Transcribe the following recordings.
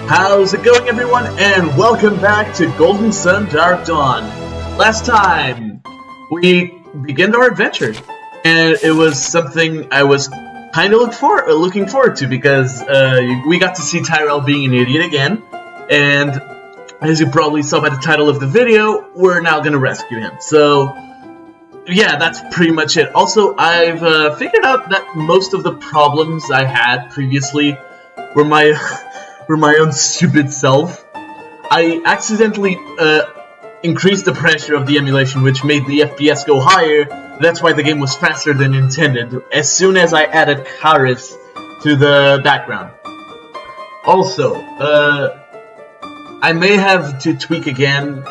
How's it going, everyone, and welcome back to Golden Sun Dark Dawn. Last time, we began our adventure, and it was something I was kind of looking forward to, because we got to see Tyrell being an idiot again, and as you probably saw by the title of the video, we're now going to rescue him. So, yeah, that's pretty much it. Also, I've figured out that most of the problems I had previously were my own stupid self. I accidentally increased the pressure of the emulation, which made the FPS go higher. That's why the game was faster than intended, as soon as I added Karis to the background. Also, I may have to tweak again,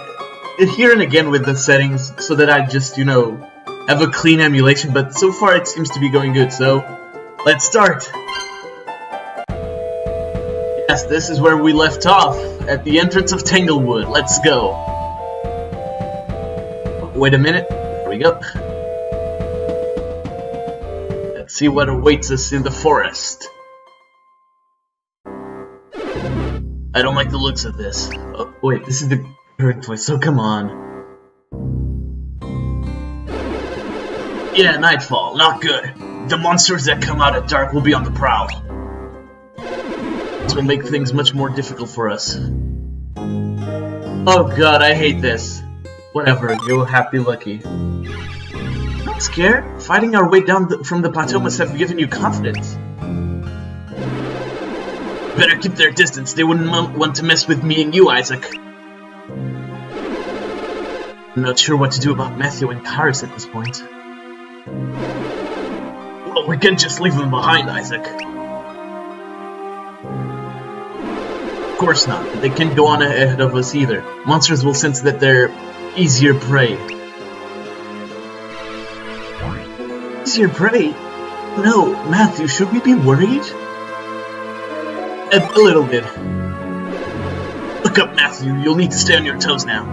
here and again with the settings, so that I just, have a clean emulation, but so far it seems to be going good, so let's start! Yes, this is where we left off, at the entrance of Tanglewood. Let's go. Wait a minute. There we go. Let's see what awaits us in the forest. I don't like the looks of this. Oh, wait, this is the current voice, so come on. Yeah, nightfall. Not good. The monsters that come out at dark will be on the prowl. This will make things much more difficult for us. Oh god, I hate this. Whatever, you'll have to be lucky. Not scared? Fighting our way down from the plateau must have given you confidence. Better keep their distance, they wouldn't want to mess with me and you, Isaac. I'm not sure what to do about Matthew and Karis at this point. Well, we can't just leave them behind, Isaac. Of course not. They can't go on ahead of us either. Monsters will sense that they're easier prey. Easier prey? No, Matthew, should we be worried? A little bit. Look up, Matthew. You'll need to stay on your toes now.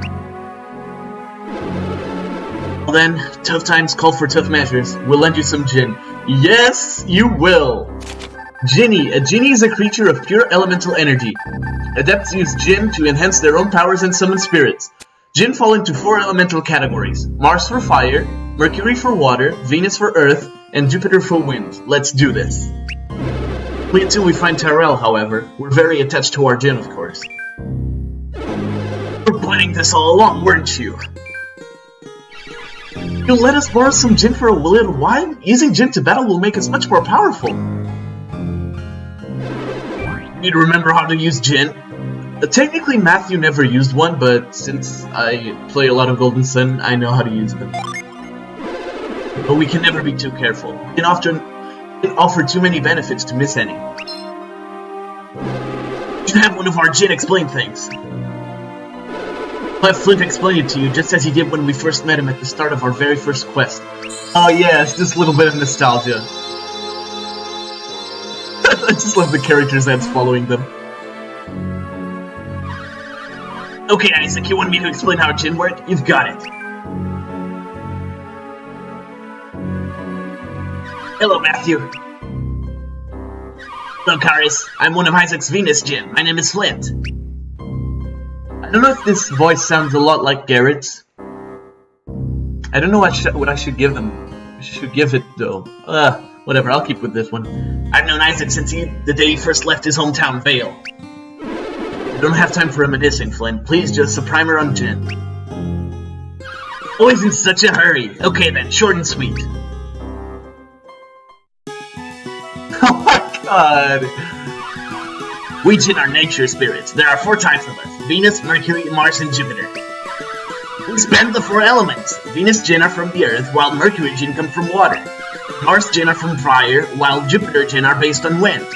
Well then, tough times call for tough measures. We'll lend you some gin. Yes, you will! Jinni. A Jinni is a creature of pure elemental energy. Adepts use Jinn to enhance their own powers and summon spirits. Jinn fall into 4 elemental categories. Mars for fire, Mercury for water, Venus for earth, and Jupiter for wind. Let's do this. Wait until we find Tyrell, however. We're very attached to our Jinn, of course. We're planning this all along, weren't you? You'll let us borrow some Jinn for a little while? Using Jinn to battle will make us much more powerful. Need to remember how to use Jinn. Technically, Matthew never used one, but since I play a lot of Golden Sun, I know how to use them. But we can never be too careful. We can often offer too many benefits to miss any. You should have one of our Jinn explain things. I'll have Flint explain it to you, just as he did when we first met him at the start of our very first quest. Oh yes, just a little bit of nostalgia. I just love the characters' heads following them. Okay, Isaac, you want me to explain how Jinn work? You've got it. Hello, Matthew. Hello, Karis. I'm one of Isaac's Venus Jinn. My name is Flint. I don't know if this voice sounds a lot like Garrett's. I don't know what I should give them. I should give it, though. Whatever, I'll keep with this one. I've known Isaac since the day he first left his hometown, Vale. I don't have time for reminiscing, Flint. Please, just a primer on Jinn. Always in such a hurry. Okay then, short and sweet. Oh my god! We Jinn are nature spirits. There are 4 types of us. Venus, Mercury, Mars, and Jupiter. We span the 4 elements. Venus Jinn are from the earth, while Mercury Jinn come from water. Mars Jinn are from fire, while Jupiter Jinn are based on wind.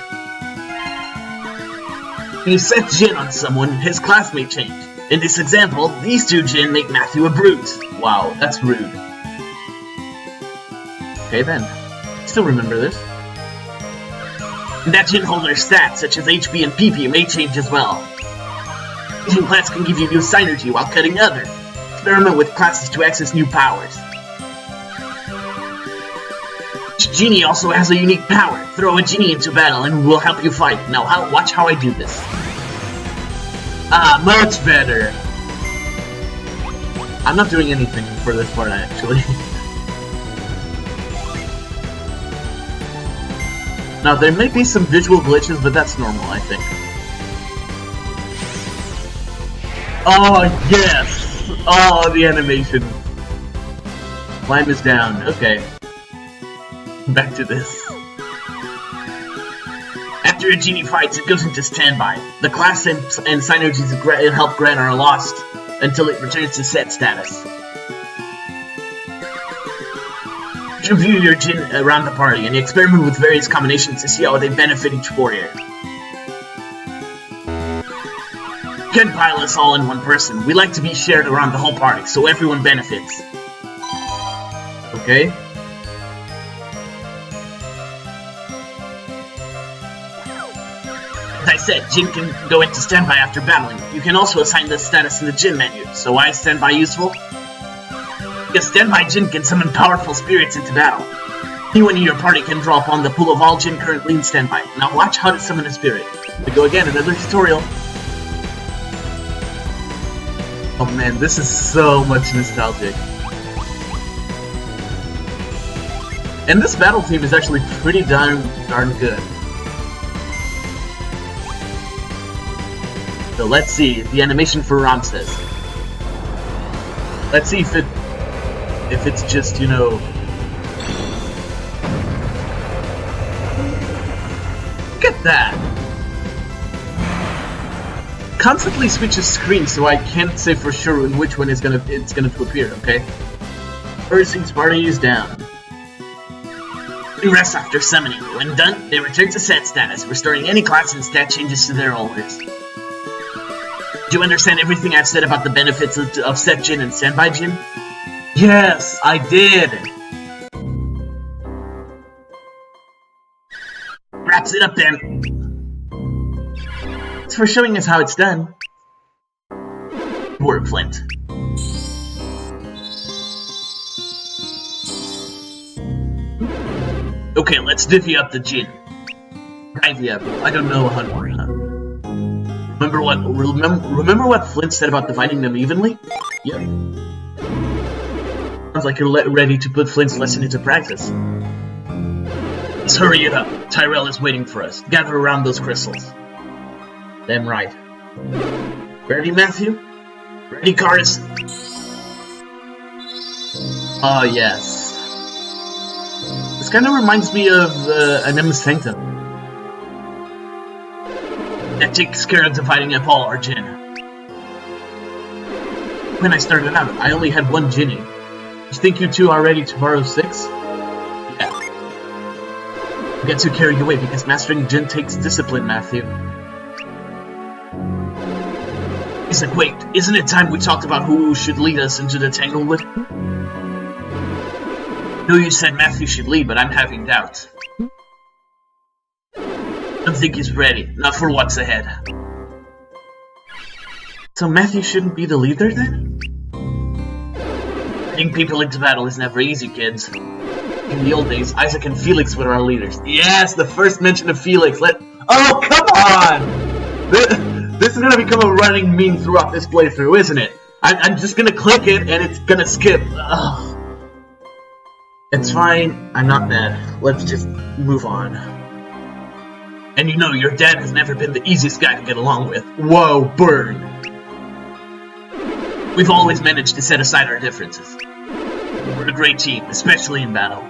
When you set Jinn on someone, his class may change. In this example, these 2 Jinn make Matthew a brute. Wow, that's rude. Okay then. Still remember this. That Jinn holder's stats, such as HP and PP, may change as well. Using class can give you new synergy while cutting other. Experiment with classes to access new powers. Each genie also has a unique power. Throw a genie into battle and we'll help you fight. Now watch how I do this. Ah, much better. I'm not doing anything for this part, actually. Now, there may be some visual glitches, but that's normal, I think. Oh, yes! Oh, the animation. Climb is down. Okay. Back to this. After a genie fights, it goes into standby. The class and synergies help grant are lost until it returns to set status. You view your Jin around the party and experiment with various combinations to see how they benefit each warrior. You can't pile us all in one person. We like to be shared around the whole party, so everyone benefits. Okay. As I said, Jin can go into standby after battling. You can also assign the status in the Jin menu. So why is standby useful? Because standby Jin can summon powerful spirits into battle. Anyone in your party can draw upon the pool of all Jin currently in standby. Now watch how to summon a spirit. We go again, another tutorial. Oh man, this is so much nostalgic. And this battle theme is actually pretty darn good. So let's see the animation for Ramses. Let's see if it's just, you know... Look at that! Constantly switches screens, so I can't say for sure in which one it's gonna to appear, okay? First party is down. You rest after summoning. When done, they return to set status, restoring any class and stat changes to their holders. Do you understand everything I've said about the benefits of set Jin and standby Jin? Yes, I did! Wraps it up then. It's for showing us how it's done. Word, Flint. Okay, let's divvy up the Jin. Divvy up. I don't know 100%. Remember what Flint said about dividing them evenly? Yep. Sounds like you're ready to put Flint's lesson into practice. Let's hurry it up. Tyrell is waiting for us. Gather around those crystals. Damn right. Ready, Matthew? Ready, Cardus? Oh, yes. This kind of reminds me of Animus Sanctum. That takes care of dividing up all our Jin. When I started out, I only had one Jinny. You think you two are ready to borrow 6? Yeah. You get too carried away because mastering Jin takes discipline, Matthew. Wait, isn't it time we talked about who should lead us into the Tanglewood? No, you said Matthew should lead, but I'm having doubts. I don't think he's ready, not for what's ahead. So Matthew shouldn't be the leader then? Getting people into battle is never easy, kids. In the old days, Isaac and Felix were our leaders. Yes, the first mention of Felix. Oh, come on! This is gonna become a running meme throughout this playthrough, isn't it? I'm just gonna click it and it's gonna skip. Ugh. It's fine. I'm not mad. Let's just move on. And you know, your dad has never been the easiest guy to get along with. Whoa, burn! We've always managed to set aside our differences. We're a great team, especially in battle.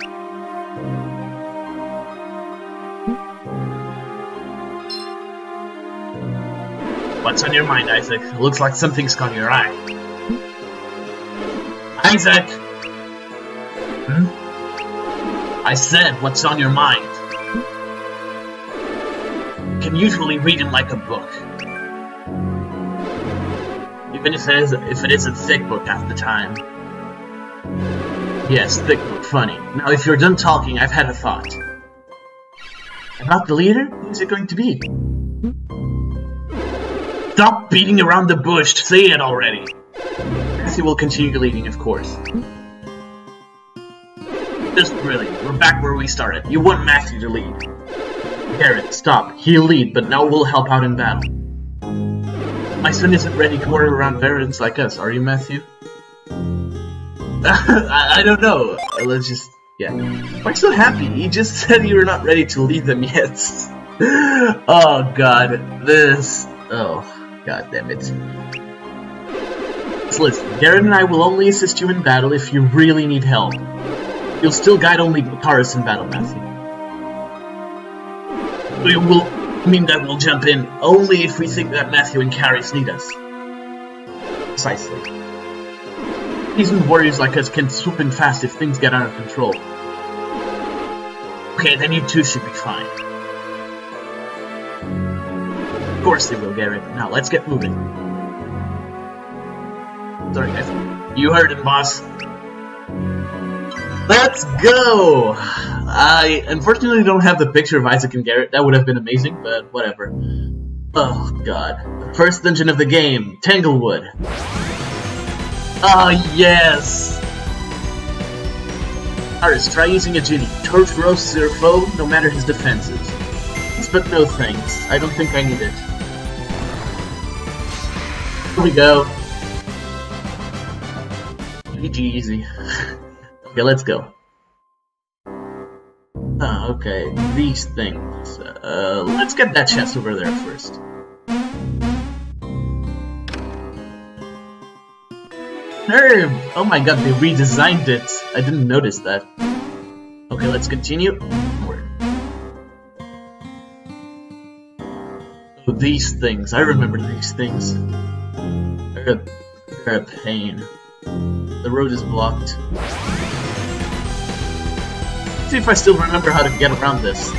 What's on your mind, Isaac? Looks like something's caught your eye. Isaac! I said, what's on your mind? You can usually read him like a book. Even if it is a thick book half the time. Yes, thick book, funny. Now if you're done talking, I've had a thought. About the leader? Who's it going to be? Stop beating around the bush, say it already! Matthew will continue leading, of course. Just brilliant. We're back where we started. You want Matthew to lead. Garrett, stop. He'll lead, but now we'll help out in battle. My son isn't ready to order around veterans like us, are you, Matthew? I don't know. Let's just... yeah. Why so happy? You just said you were not ready to lead them yet. Oh, God. This... oh, God damn it. So listen, Garrett and I will only assist you in battle if you really need help. You'll still guide only Karis in battle, Matthew. We will mean that we'll jump in only if we think that Matthew and Karis need us. Precisely. Seasoned warriors like us can swoop in fast if things get out of control. Okay, then you two should be fine. Of course they will, Garrett. Now, let's get moving. Sorry, guys. You heard him, boss. Let's go! I unfortunately don't have the picture of Isaac and Garrett. That would have been amazing, but whatever. Oh, God. The first dungeon of the game, Tanglewood. Oh, yes! Karis, try using a genie. Torch roasts your foe, no matter his defenses. But no thanks. I don't think I need it. Here we go. Easy. Okay, let's go. Okay, these things. Let's get that chest over there first. Herb! Oh my god, they redesigned it. I didn't notice that. Okay, let's continue. Oh, these things. I remember these things. They're a pain. The road is blocked. Let's see if I still remember how to get around this.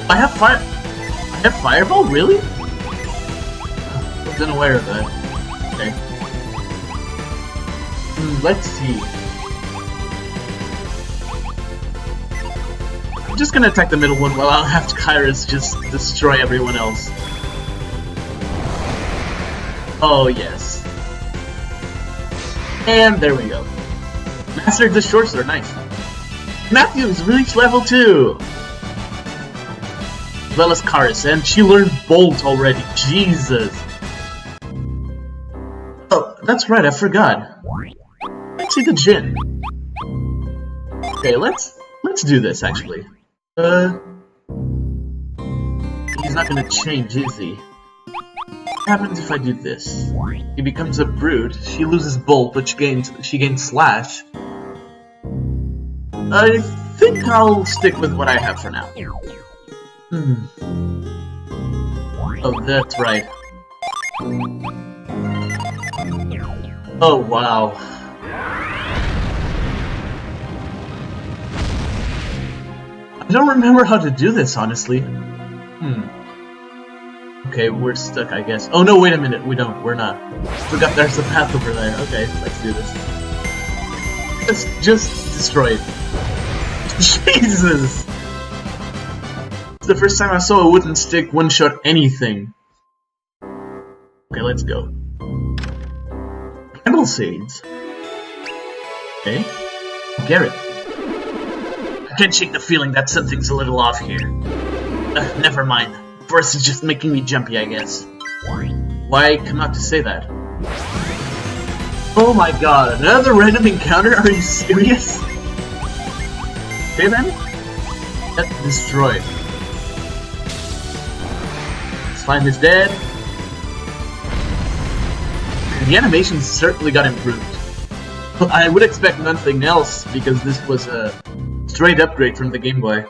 I have fireball? Really? I wasn't aware of that. Okay. Let's see. I'm just gonna attack the middle one while I'll have Karis just destroy everyone else. Oh, yes. And there we go. Mastered the short sword, nice. Matthew's reached level 2! As well as Karis, and she learned Bolt already, Jesus! Oh, that's right, I forgot. Let's see the Jinn. Okay, let's do this, actually. He's not gonna change, is he? What happens if I do this? He becomes a brute, she loses Bolt, but she gains Slash. I think I'll stick with what I have for now. Oh, that's right. Oh, wow. I don't remember how to do this, honestly. Okay, we're stuck, I guess. Oh no, wait a minute, we don't. We're not. Forgot there's a path over there. Okay, let's do this. Let's just destroy it. Jesus! It's the first time I saw a wooden stick one-shot anything. Okay, let's go. Candle seeds. Okay. Garrett. I can't shake the feeling that something's a little off here. Never mind. Force is just making me jumpy, I guess. Why come out to say that? Oh my god, another random encounter? Are you serious? Okay then. That's destroyed. Slime is dead. The animation certainly got improved. I would expect nothing else because this was a straight upgrade from the Game Boy.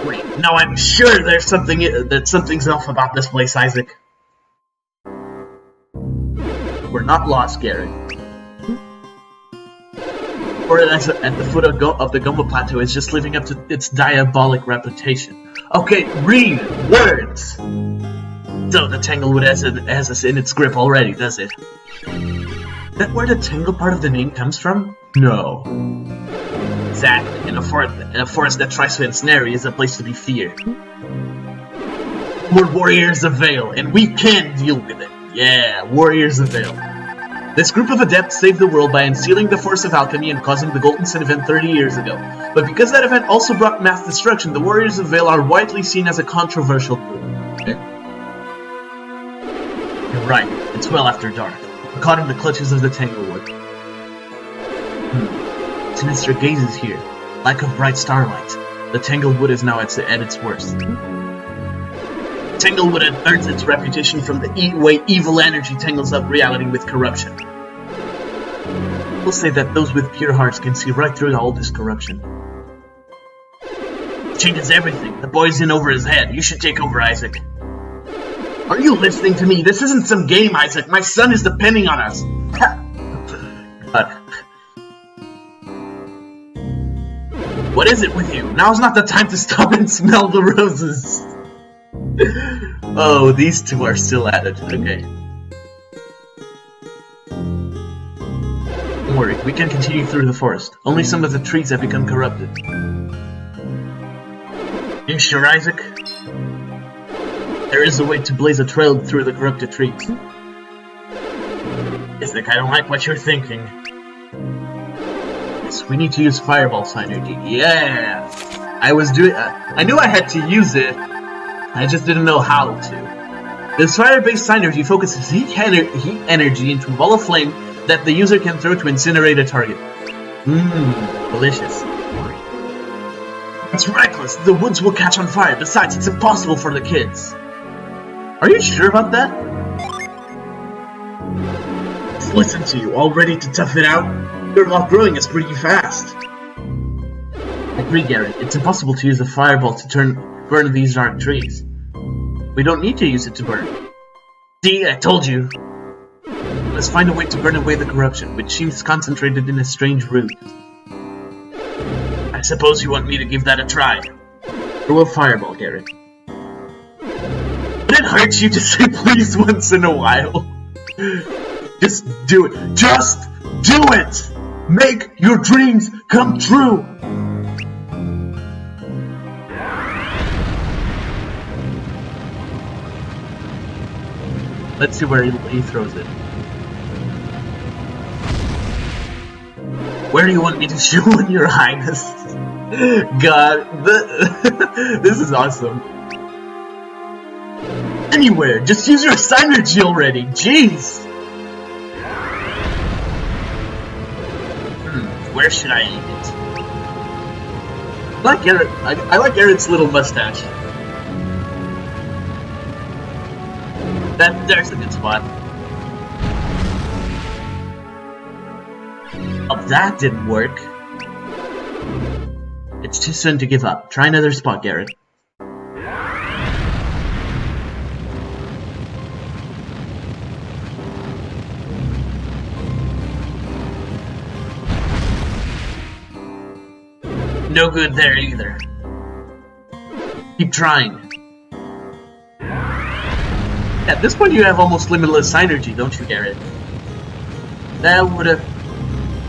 Wait, now I'm sure there's something's off about this place, Isaac. We're not lost, Garrett. Or at the foot of the Gomba Plateau is just living up to its diabolic reputation. Okay, read words! So the Tanglewood has us in its grip already, does it? Is that where the Tangle part of the name comes from? No. Exactly, and a forest that tries to ensnare is a place to be feared. We're warriors of Vale, and we can deal with it. Yeah, warriors of Vale. This group of adepts saved the world by unsealing the force of alchemy and causing the Golden Sun event 30 years ago. But because that event also brought mass destruction, the Warriors of Vale are widely seen as a controversial group. Okay. You're right, it's well after dark. We're caught in the clutches of the Tanglewood. Sinister gazes here. Lack of bright starlight. The Tanglewood is now at its worst. Tanglewood earns its reputation from the way evil energy tangles up reality with corruption. We'll say that those with pure hearts can see right through all this corruption. It changes everything. The boy's in over his head. You should take over, Isaac. Are you listening to me? This isn't some game, Isaac. My son is depending on us. God. What is it with you? Now's not the time to stop and smell the roses. Oh, these two are still at it. Okay. Don't worry, we can continue through the forest. Only some of the trees have become corrupted. You sure, Isaac? There is a way to blaze a trail through the corrupted trees. Isaac, I don't like what you're thinking. Yes, we need to use Fireball Synergy. Yeah! I knew I had to use it. I just didn't know how to. This fire-based synergy focuses heat energy into a ball of flame that the user can throw to incinerate a target. Delicious. It's reckless. The woods will catch on fire. Besides, it's impossible for the kids. Are you sure about that? Let's listen to you. All ready to tough it out? Your log growing is pretty fast. I agree, Garrett. It's impossible to use a fireball to burn these dark trees. We don't need to use it to burn. See, I told you. Let's find a way to burn away the corruption, which seems concentrated in a strange root. I suppose you want me to give that a try. Throw a fireball, Garrett. Would it hurt you to say please once in a while? Just do it. Just do it! Make your dreams come true! Let's see where he throws it. Where do you want me to shoot on, Your Highness? God, this is awesome. Anywhere, just use your synergy already. Jeez. Where should I aim it? I like Garrett's little mustache. There's a good spot. Oh, that didn't work. It's too soon to give up. Try another spot, Garrett. No good there either. Keep trying. At this point you have almost limitless synergy, don't you, Garrett? That would've...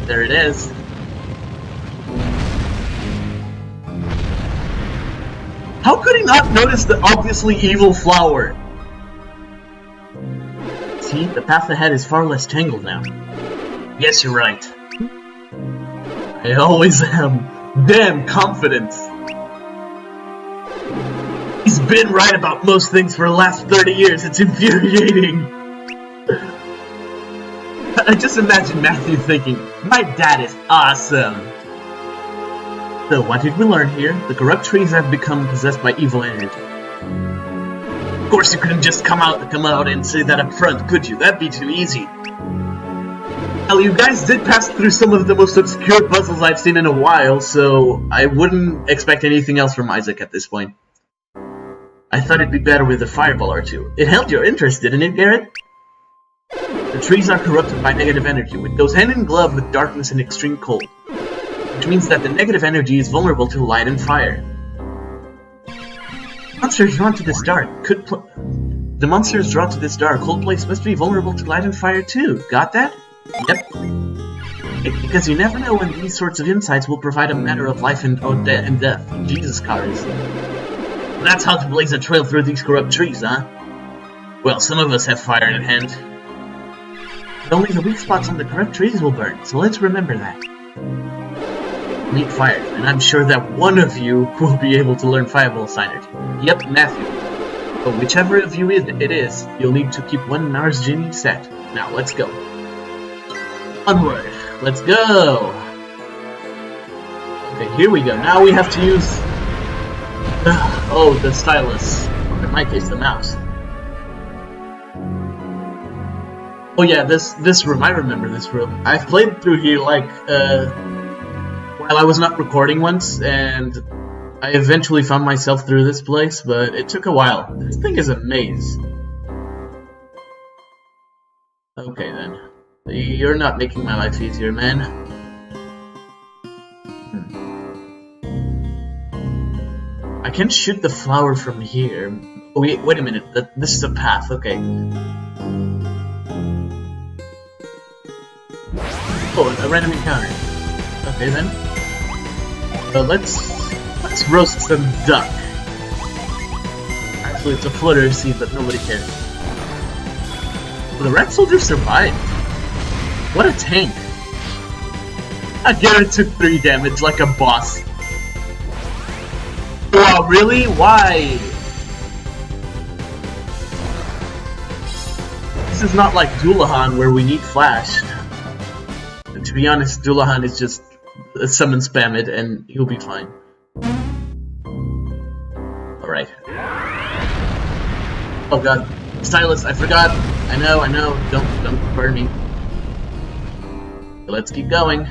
There it is. How could he not notice the obviously evil flower? See, the path ahead is far less tangled now. Yes, you're right. I always am. Damn confidence. He's been right about most things for the last 30 years. It's infuriating. I just imagine Matthew thinking, my dad is awesome. So what did we learn here? The corrupt trees have become possessed by evil energy. Of course you couldn't just come out and say that up front, could you? That'd be too easy. Well, you guys did pass through some of the most obscure puzzles I've seen in a while, so I wouldn't expect anything else from Isaac at this point. I thought it'd be better with a fireball or two. It held your interest, didn't it, Garrett? The trees are corrupted by negative energy, which goes hand in glove with darkness and extreme cold. Which means that the negative energy is vulnerable to light and fire. Monsters drawn to this dark The monsters drawn to this dark, cold place must be vulnerable to light and fire too. Got that? Yep. Because you never know when these sorts of insights will provide a matter of life and death. Jesus Christ. That's how to blaze a trail through these corrupt trees, huh? Well, some of us have fire in hand. Only the weak spots on the correct trees will burn, so let's remember that. Need fire, and I'm sure that one of you will be able to learn Fireball Synergy. Yep, Matthew. But whichever of you it is, you'll need to keep one Mars Genie set. Now, let's go. Onward. Let's go. Okay, here we go. Now we have to use... oh, the stylus. Or in my case, the mouse. Oh yeah, this room, I remember this room. I've played through here, like, while I was not recording once, and I eventually found myself through this place, but it took a while. This thing is a maze. Okay then. You're not making my life easier, man. I can shoot the flower from here. Oh, wait a minute, this is a path, okay. Oh, a random encounter. Okay then. Let's roast some duck. Actually, it's a flutter seed, but nobody cares. Well, the red soldier survived. What a tank! Garrett took 3 damage like a boss. Wow, really? Why? This is not like Dullahan where we need flash. To be honest, Dullahan is just summon spam it and he'll be fine. Alright. Oh god. Stylus, I forgot. I know, don't burn me. Let's keep going.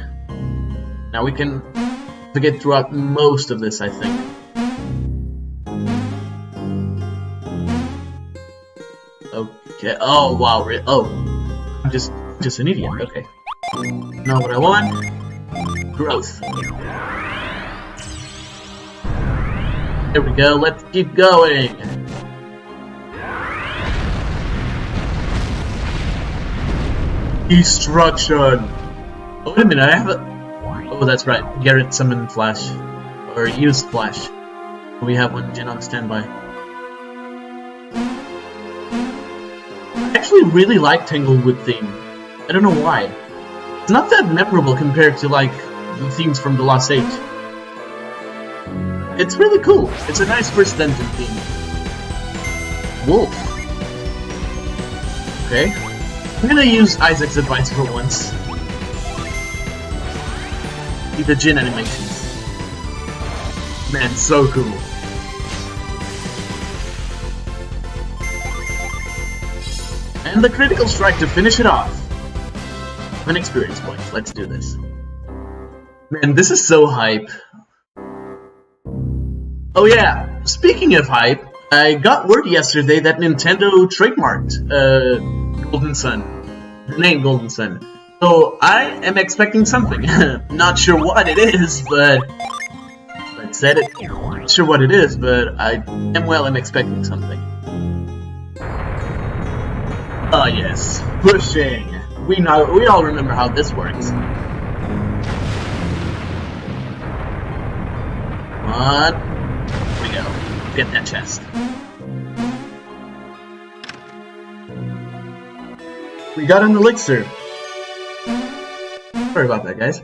Now we can get throughout most of this, I think. Okay. Oh wow. Oh, I'm just an idiot. Okay. Know what I want? Growth. There we go. Let's keep going. Destruction. Oh, wait a minute. I have a. Oh, that's right. Garrett summoned Flash, or used Flash. We have one Jin on standby. I actually really like Tanglewood theme. I don't know why. It's not that memorable compared to like the themes from the Lost Age. It's really cool. It's a nice first dungeon theme. Wolf. Okay. I'm gonna use Isaac's advice for once. The Jin animations. Man, so cool. And the critical strike to finish it off. 1 experience points. Let's do this. Man, this is so hype. Oh yeah, speaking of hype, I got word yesterday that Nintendo trademarked Golden Sun. The name Golden Sun. So I am expecting something. Not sure what it is, but I said it. Not sure what it is, but I am expecting something. Ah yes, pushing. We all remember how this works. Come on. Here we go. Get that chest. We got an elixir. Sorry about that, guys.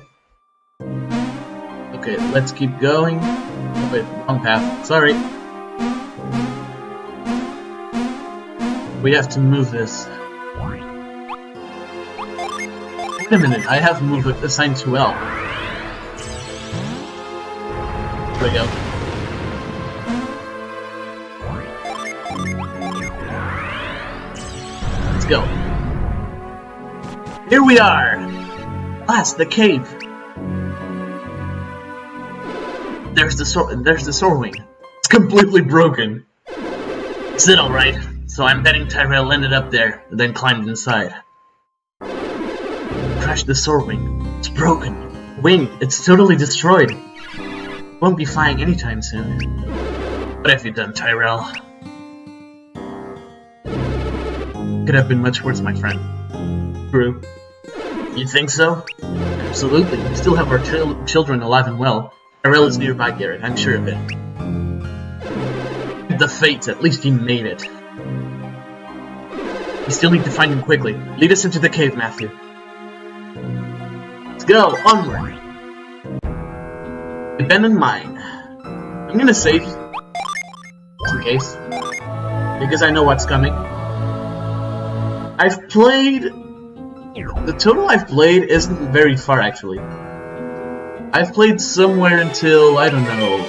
Okay, let's keep going. Oh, wait, wrong path. Sorry. We have to move this. Wait a minute, I have move assigned to L. There we go. Let's go. Here we are! Last, the cave. There's the sword wing. It's completely broken. Is it alright? So I'm betting Tyrell ended up there, and then climbed inside. Crashed the sword wing. It's broken. Wing, it's totally destroyed. Won't be flying anytime soon. What have you done, Tyrell? Could have been much worse, my friend. True. You think so? Absolutely. We still have our children alive and well. Tyrell is nearby, Garrett. I'm sure of it. The fates, at least he made it. We still need to find him quickly. Lead us into the cave, Matthew. Let's go, onward. Abandoned mine. I'm gonna save, just in case, because I know what's coming. I've played... The total I've played isn't very far, actually. I've played somewhere until, I don't know...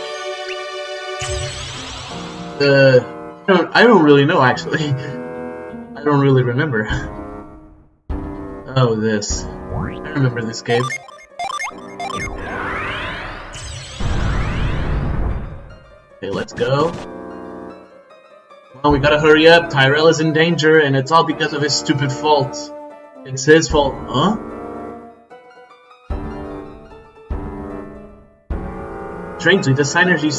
I don't really know, actually. I don't really remember. Oh, this. I remember this cave. Okay, let's go. Well, we gotta hurry up. Tyrell is in danger, and it's all because of his stupid fault. It's his fault. Huh? Strangely, the Synergy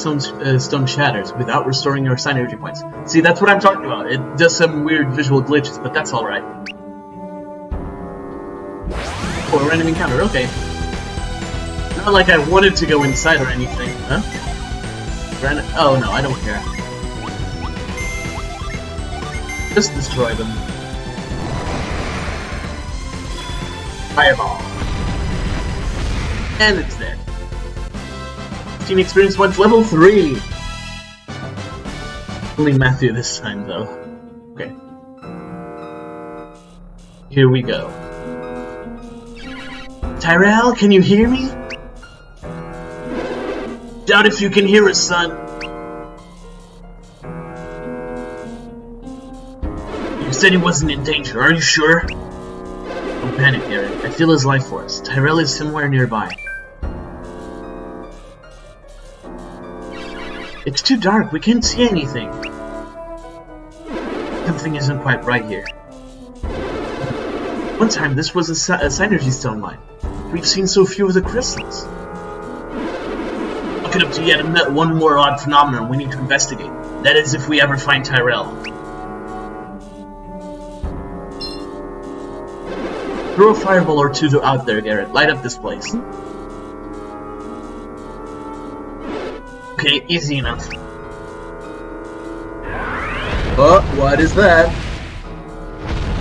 stone shatters without restoring your Synergy points. See, that's what I'm talking about. It does some weird visual glitches, but that's alright. Oh, a random encounter, okay. Not like I wanted to go inside or anything, huh? Random... Oh no, I don't care. Just destroy them. Fireball. And it's dead. Team experience went to level 3! Only Matthew this time, though. Okay. Here we go. Tyrell, can you hear me? Doubt if you can hear us, son. You said he wasn't in danger, are you sure? Don't panic, Garrett. I feel his life force. Tyrell is somewhere nearby. It's too dark, we can't see anything. Something isn't quite right here. One time, this was a Synergy stone mine. We've seen so few of the crystals. Looking up to yet one more odd phenomenon we need to investigate. That is, if we ever find Tyrell. Throw a fireball or two out there, Garrett. Light up this place. Okay, easy enough. Oh, what is that?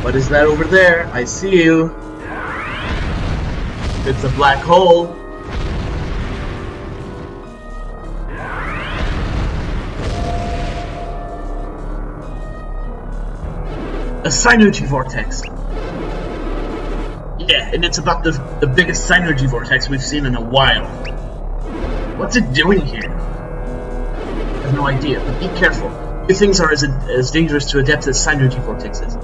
What is that over there? I see you. It's a black hole. A Synergy vortex. Yeah, and it's about the biggest Synergy vortex we've seen in a while. What's it doing here? I have no idea, but be careful. Few things are as dangerous to adepts as Synergy vortexes.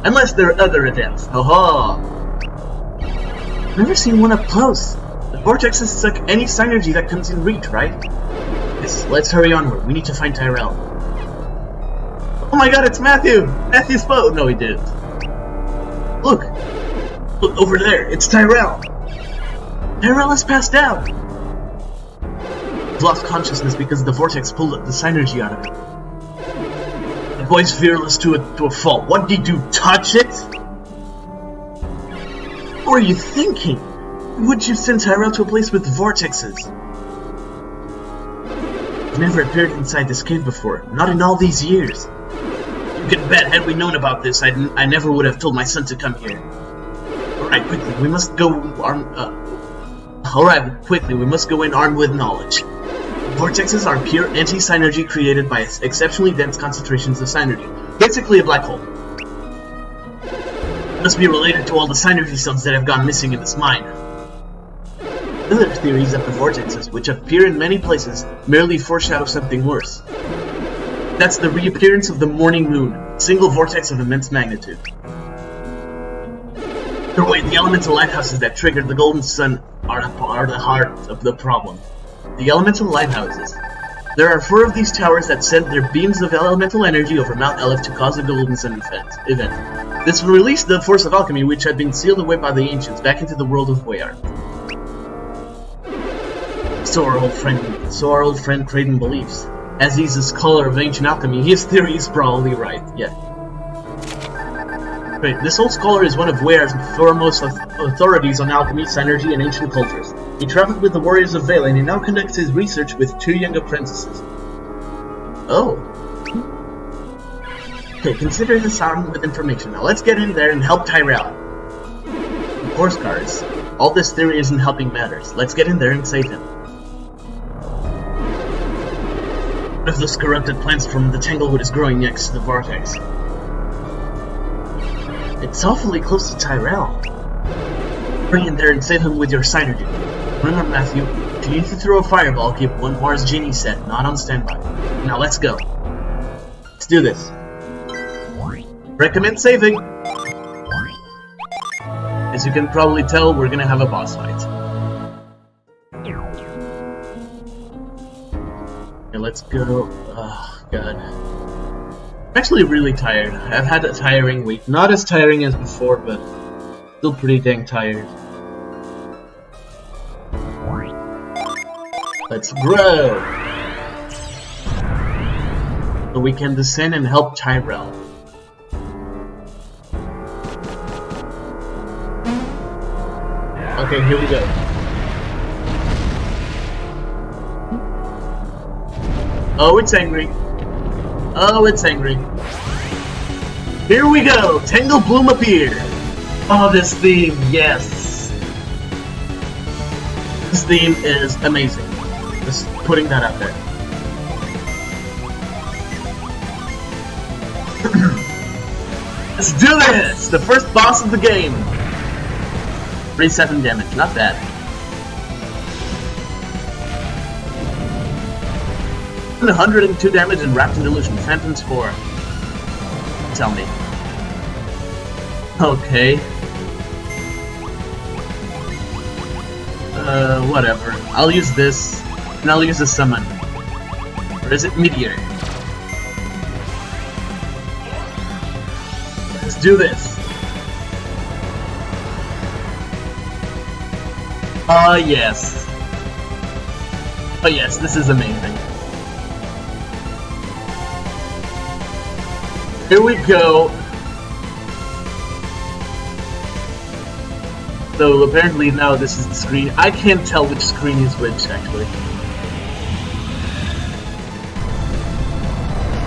Unless there are other adepts. Haha! Never seen one up close. The vortexes suck any Synergy that comes in reach, right? Yes, let's hurry onward. We need to find Tyrell. Oh my god, it's Matthew! Matthew spoke! No, he didn't. Look! Look, over there! It's Tyrell! Tyrell has passed out! He's lost consciousness because the vortex pulled the Synergy out of him. The boy's fearless to a fault. What did you touch it? What were you thinking? Would you send Tyrell to a place with vortexes? He's never appeared inside this cave before. Not in all these years. You can bet, had we known about this, I never would have told my son to come here. Alright, quickly, we must go in armed with knowledge. Vortexes are pure anti-Synergy created by exceptionally dense concentrations of Synergy. Basically a black hole. It must be related to all the Synergy stones that have gone missing in this mine. Other theories of the vortexes, which appear in many places, merely foreshadow something worse. That's the reappearance of the morning moon, a single vortex of immense magnitude. Either way, the elemental lighthouses that triggered the Golden Sun are the heart of the problem. The elemental lighthouses. There are 4 of these towers that send their beams of elemental energy over Mount Elef to cause the Golden Sun event. This will release the force of alchemy which had been sealed away by the ancients back into the world of Wayar. So our old friend Kraden believes. As he's a scholar of ancient alchemy, his theory is probably right. Yeah. Great. This old scholar is one of Wayar's foremost authorities on alchemy, Synergy, and ancient cultures. He traveled with the warriors of Vale, and he now conducts his research with 2 young apprentices. Oh. Okay, consider this armed with information. Now let's get in there and help Tyrell. Of course, guards. All this theory isn't helping matters. Let's get in there and save him. What if those corrupted plants from the Tanglewood is growing next to the vortex? It's awfully close to Tyrell. Hurry in there and save him with your synergy. Remember, Matthew, if you need to throw a fireball, keep one Mars Genie set, not on standby. Now let's go. Let's do this. Recommend saving. As you can probably tell, we're gonna have a boss fight. Okay, let's go. Oh, God. I'm actually really tired. I've had a tiring week. Not as tiring as before, but still pretty dang tired. Let's grow! So we can descend and help Tyrell. Okay, here we go. Oh, it's angry. Oh, it's angry. Here we go! Tangle Bloom appeared! Oh, this theme, yes! This theme is amazing. Just putting that out there. Let's do this! The first boss of the game! 37 damage, not bad. 102 damage and Wrapped in Illusion. Phantom's 4. Tell me. Okay. Whatever. I'll use this, and I'll use a summon. Or is it Meteor? Let's do this. Oh yes. Oh yes, this is amazing. Here we go. So apparently now this is the screen. I can't tell which screen is which, actually.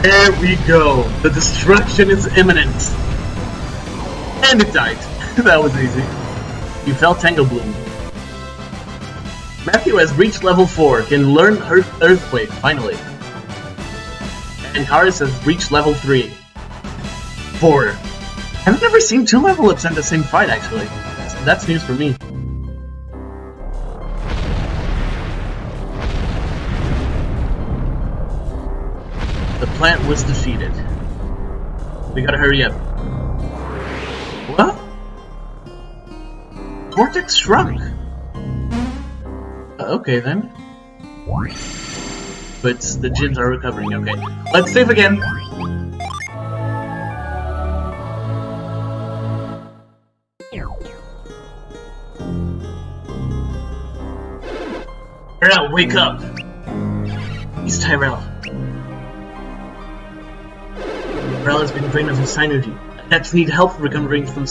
There we go. The destruction is imminent. And it died. That was easy. You felt Tangle Bloom. Matthew has reached level 4, can learn Earthquake, finally. And Karis has reached level 3. 4. I've never seen 2 level ups in the same fight, actually. That's news for me. The plant was defeated. We gotta hurry up. What? Vortex shrunk. Okay then. But the gyms are recovering, okay. Let's save again! Tyrell, wake up! He's Tyrell. Tyrell has been drained of his synergy. Adepts need help recovering from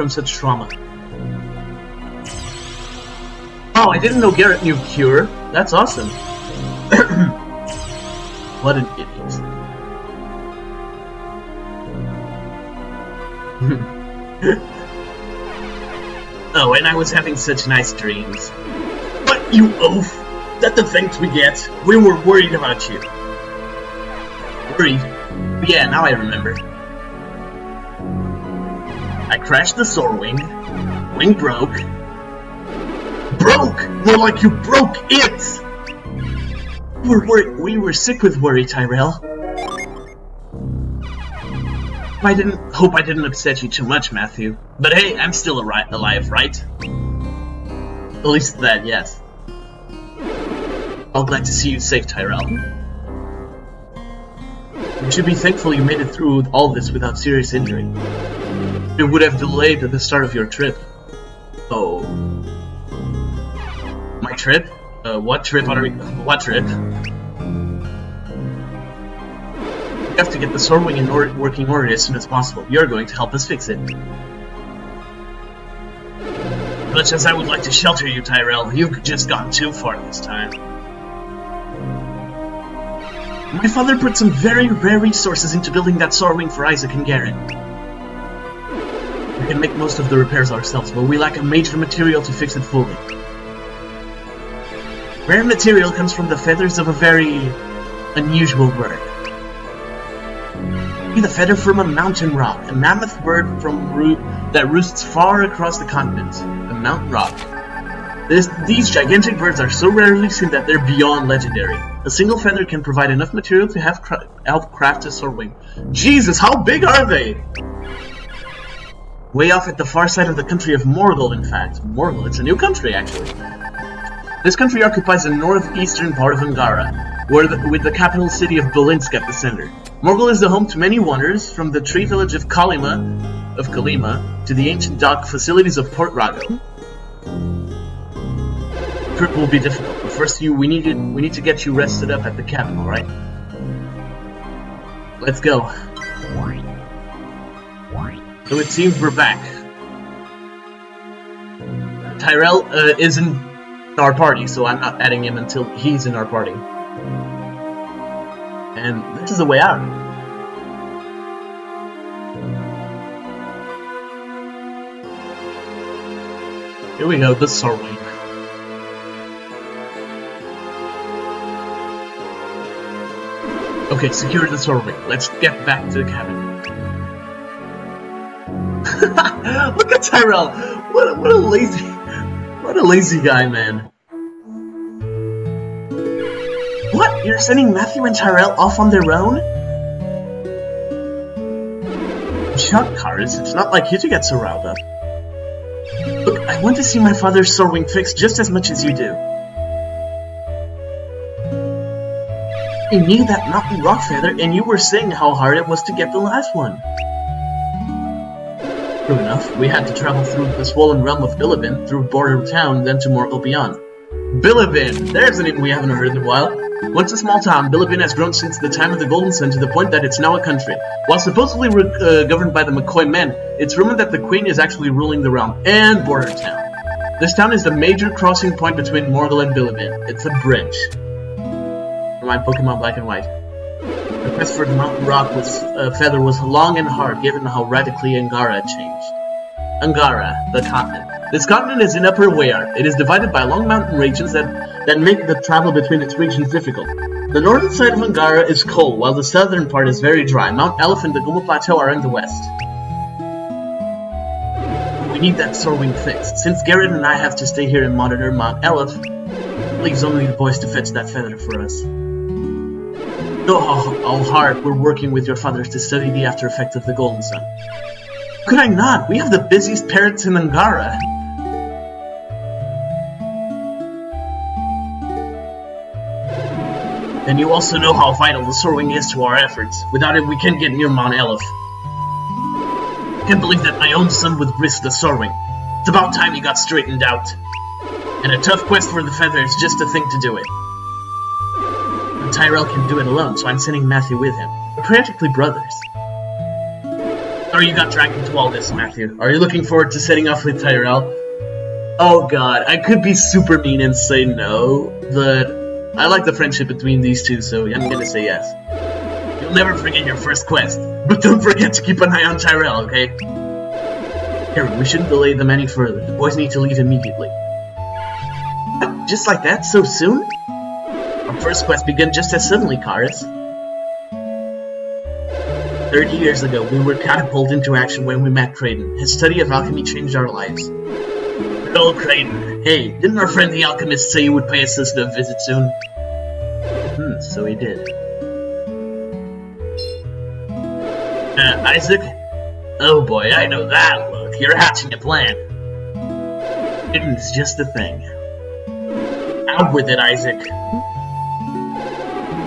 such trauma. Oh, I didn't know Garrett knew Cure. That's awesome. What an idiot. Oh, and I was having such nice dreams. What, you oaf? That the thanks we get? We were worried about you. Worried? Yeah, now I remember. I crashed the Soar Wing. Wing broke. Broke! More like you broke it! We were sick with worry, Tyrell. I hope I didn't upset you too much, Matthew. But hey, I'm still alive, right? At least that, yes. I'm glad to see you safe, Tyrell. You should be thankful you made it through all this without serious injury. It would have delayed the start of your trip. Oh. My trip? What trip are we... What trip? We have to get the Soar Wing in working order as soon as possible. You're going to help us fix it. Much as I would like to shelter you, Tyrell, you've just gone too far this time. My father put some very rare resources into building that soar wing for Isaac and Garrett. We can make most of the repairs ourselves, but we lack a major material to fix it fully. Rare material comes from the feathers of a very unusual bird. The feather from a mountain rock, a mammoth bird that roosts far across the continent. A mountain rock. These gigantic birds are so rarely seen that they're beyond legendary. A single feather can provide enough material to help craft a soar wing. Jesus, how big are they? Way off at the far side of the country of Morgul, in fact. Morgul, it's a new country, actually. This country occupies the northeastern part of Angara, with the capital city of Belinsk at the center. Morgul is the home to many wonders, from the tree village of Kalima to the ancient dock facilities of Port Rago. Trip will be difficult, but first we need to get you rested up at the cabin, alright? Let's go. So it seems we're back. Tyrell isn't in our party, so I'm not adding him until he's in our party. And this is the way out. Here we go, the soar wing. Okay, secure the soar wing. Let's get back to the cabin. Look at Tyrell! What a lazy guy, man. What? You're sending Matthew and Tyrell off on their own? Chuck cars, it's not like you to get so riled up. Look, I want to see my father's soar wing fixed just as much as you do. You knew that mountain rock feather, and you were saying how hard it was to get the last one. True enough, we had to travel through the swollen realm of Bilibin, through border town, then to Morgul beyond. Bilibin! There's a name we haven't heard in a while. Once a small town, Bilibin has grown since the time of the Golden Sun to the point that it's now a country. While supposedly governed by the McCoy men, it's rumored that the Queen is actually ruling the realm and border town. This town is the major crossing point between Morgul and Bilibin. It's a bridge. Remind Pokemon Black and White. The quest for the mountain rock feather was long and hard, given how radically Angara had changed. Angara, the continent. This continent is in Upper Weyar. It is divided by long mountain ranges that make the travel between its regions difficult. The northern side of Angara is cold, while the southern part is very dry. Mount Elf and the Gumo Plateau are in the west. We need that soar wing fixed. Since Garrett and I have to stay here and monitor Mount Elf, it leaves only the boys to fetch that feather for us. Know how hard we're working with your fathers to study the after effects of the Golden Sun. Could I not? We have the busiest parrots in Angara. And you also know how vital the soar wing is to our efforts. Without it, we can't get near Mount Elf. I can't believe that my own son would risk the soar wing. It's about time he got straightened out. And a tough quest for the feather is just a thing to do it. And Tyrell can do it alone, so I'm sending Matthew with him. We're practically brothers. Sorry you got dragged into all this, Matthew. Are you looking forward to setting off with Tyrell? Oh god, I could be super mean and say no, but I like the friendship between these two, so I'm gonna say yes. You'll never forget your first quest, but don't forget to keep an eye on Tyrell, okay? Harry, we shouldn't delay them any further. The boys need to leave immediately. Just like that, so soon? Our first quest began just as suddenly, Karis. 30 years ago, we were catapulted into action when we met Kraden. His study of alchemy changed our lives. Good old Kraden. Hey, didn't our friend the alchemist say he would pay us a visit soon? So he did. Isaac? Oh boy, I know that look. You're hatching a plan. It's just a thing. Out with it, Isaac.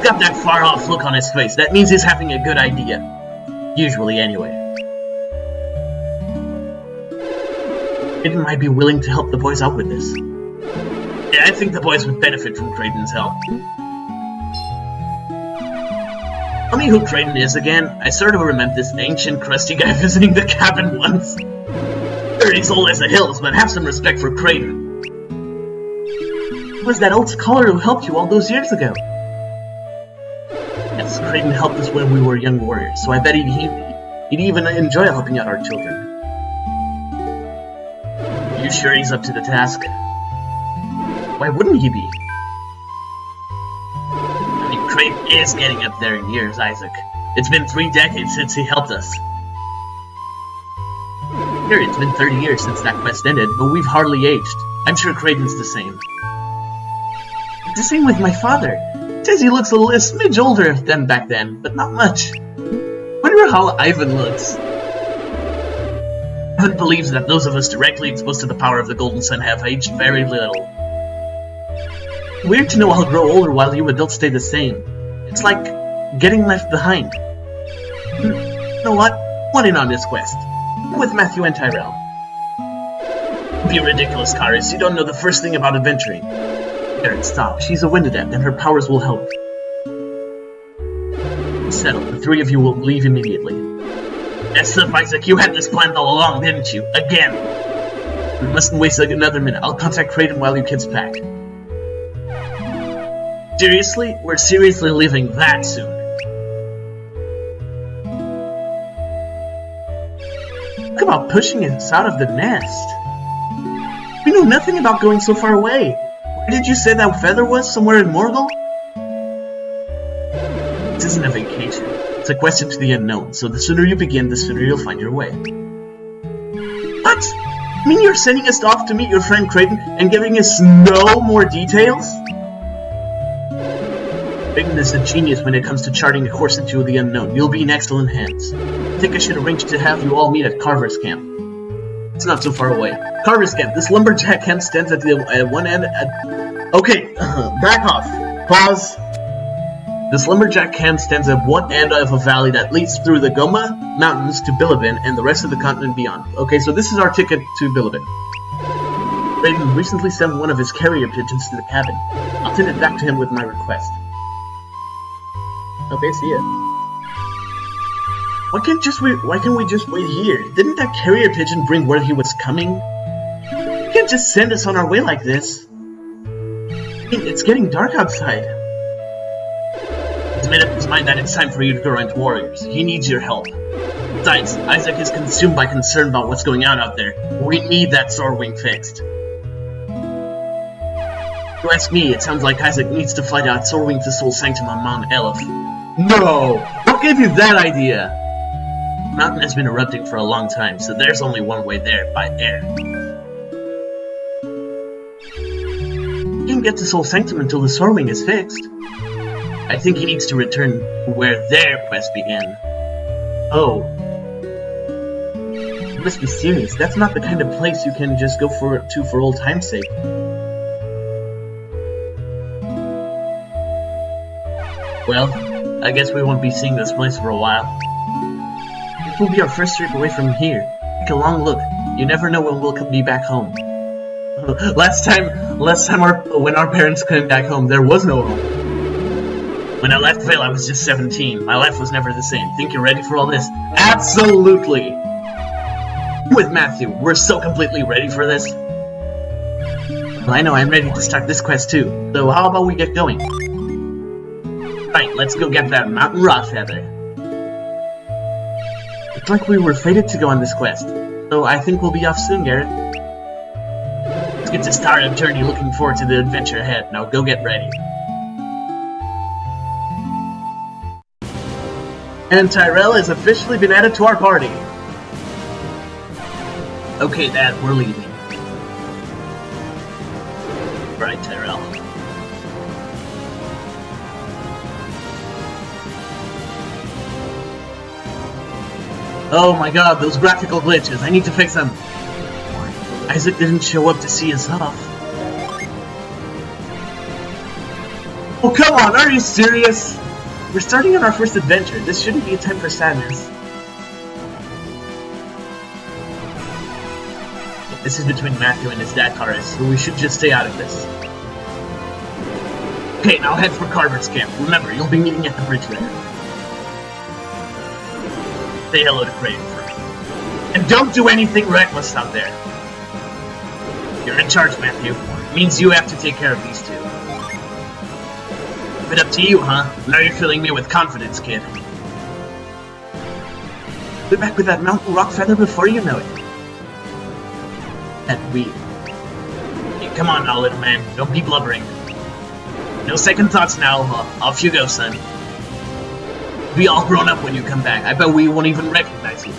Got that far-off look on his face. That means he's having a good idea. Usually, anyway. Kraden might be willing to help the boys out with this. Yeah, I think the boys would benefit from Kraden's help. Tell me who Kraden is again. I sort of remember this ancient, crusty guy visiting the cabin once. Sure, he's old as the hills, but have some respect for Kraden. Who was that old scholar who helped you all those years ago? Yes, Creighton helped us when we were young warriors, so I bet he'd even enjoy helping out our children. Are you sure he's up to the task? Why wouldn't he be? I mean, Creighton is getting up there in years, Isaac. It's been 3 decades since he helped us. Sure, it's been 30 years since that quest ended, but we've hardly aged. I'm sure Creighton's the same. The same with my father. Says he looks a smidge older than back then, but not much. Wonder how Ivan looks. Ivan believes that those of us directly exposed to the power of the Golden Sun have aged very little. Weird to know I'll grow older while you adults stay the same. It's like getting left behind. You know what? Want in on this quest. I'm with Matthew and Tyrell. Be ridiculous, Karis. You don't know the first thing about adventuring. Garrett, stop. She's a wind adept, and her powers will help. Settled. The 3 of you will leave immediately. Messed up, Isaac. You had this planned all along, didn't you? Again. We mustn't waste another minute. I'll contact Creighton while you kids pack. Seriously? We're seriously leaving that soon. Talk about pushing us out of the nest. We know nothing about going so far away. Where did you say that feather was? Somewhere in Morgul? This isn't a vacation. It's a quest into the unknown, so the sooner you begin, the sooner you'll find your way. What? You mean you're sending us off to meet your friend Creighton and giving us no more details? Creighton is a genius when it comes to charting a course into the unknown. You'll be in excellent hands. I think I should arrange to have you all meet at Carver's camp. It's not so far away. Carver's camp. This lumberjack camp stands at one end. Okay, back off. Pause. This lumberjack camp stands at one end of a valley that leads through the Goma Mountains to Bilibin and the rest of the continent beyond. Okay, so this is our ticket to Bilibin. Creighton recently sent one of his carrier pigeons to the cabin. I'll send it back to him with my request. Okay, see ya. Why can't we just wait here? Didn't that carrier pigeon bring word he was coming? You can't just send us on our way like this. I mean, it's getting dark outside. He's made up his mind that it's time for you to grow into warriors. He needs your help. Besides, Isaac is consumed by concern about what's going on out there. We need that sword wing fixed. If you ask me, it sounds like Isaac needs to fly that sword wing to Soul Sanctum on Mount Elif. No! What gave you that idea? The mountain has been erupting for a long time, so there's only one way there, by air. You can't get to Soul Sanctum until the sword wing is fixed. I think he needs to return to where their quest began. Oh. You must be serious. That's not the kind of place you can just go to for old time's sake. Well, I guess we won't be seeing this place for a while. This will be our first trip away from here. Take a long look. You never know when we'll be back home. Last time when our parents came back home, there was no home. When I left Vale, I was just 17. My life was never the same. Think you're ready for all this? Absolutely! With Matthew, we're so completely ready for this. Well, I know I'm ready to start this quest too. So how about we get going? Right, let's go get that mountain rock feather. It's like we were fated to go on this quest. So I think we'll be off soon, Garrett. Let's get to start our journey. Looking forward to the adventure ahead. Now go get ready. And Tyrell has officially been added to our party. Okay, Dad, we're leaving. Right, Tyrell. Oh my god, those graphical glitches. I need to fix them. Isaac didn't show up to see us off. Oh, come on, are you serious? We're starting on our first adventure. This shouldn't be a time for sadness. This is between Matthew and his dad, Karis, so we should just stay out of this. Okay, now head for Carver's camp. Remember, you'll be meeting at the bridge there. Say hello to Creighton for me. And don't do anything reckless out there. You're in charge, Matthew. It means you have to take care of these two. Leave it up to you, huh? Now you're filling me with confidence, kid. Be back with that mountain rock feather before you know it. That weed. Hey, come on now, little man. Don't be blubbering. No second thoughts now. Off you go, son. Be all grown up when you come back. I bet we won't even recognize you.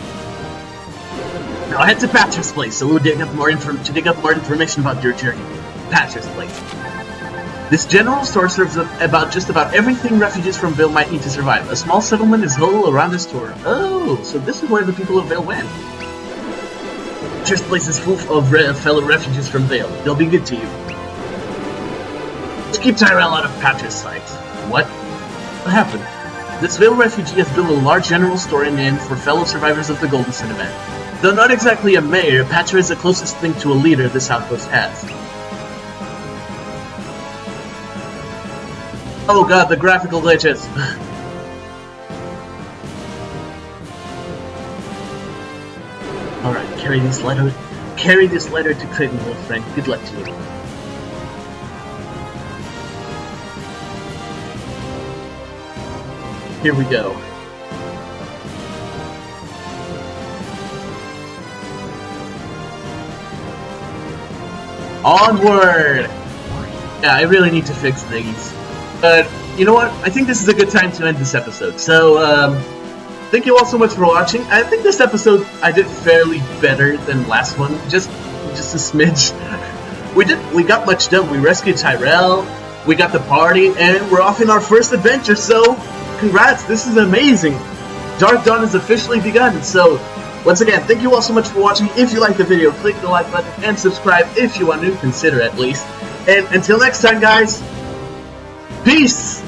Now head to Patcher's place, so we'll dig up more information about your journey. Patcher's place. This general store serves about just about everything refugees from Vale might need to survive. A small settlement is all around this store. Oh, so this is where the people of Vale went. Patcher's place is full of fellow refugees from Vale. They'll be good to you. Just keep Tyrell out of Patcher's sight. What? What happened? This Vale refugee has built a large general store and inn for fellow survivors of the Golden Sun event. Though not exactly a mayor, Patcher is the closest thing to a leader this outpost has. Oh god, the graphical glitches! Alright, carry this letter to Creighton, little friend. Good luck to you. Here we go. Onward! Yeah, I really need to fix things. But, you know what? I think this is a good time to end this episode. So, thank you all so much for watching. I think this episode I did fairly better than last one. Just a smidge. We got much done. We rescued Tyrell, we got the party, and we're off in our first adventure, so congrats, this is amazing! Dark Dawn has officially begun, so once again, thank you all so much for watching. If you liked the video, click the like button and subscribe if you want to, consider at least. And until next time, guys, peace!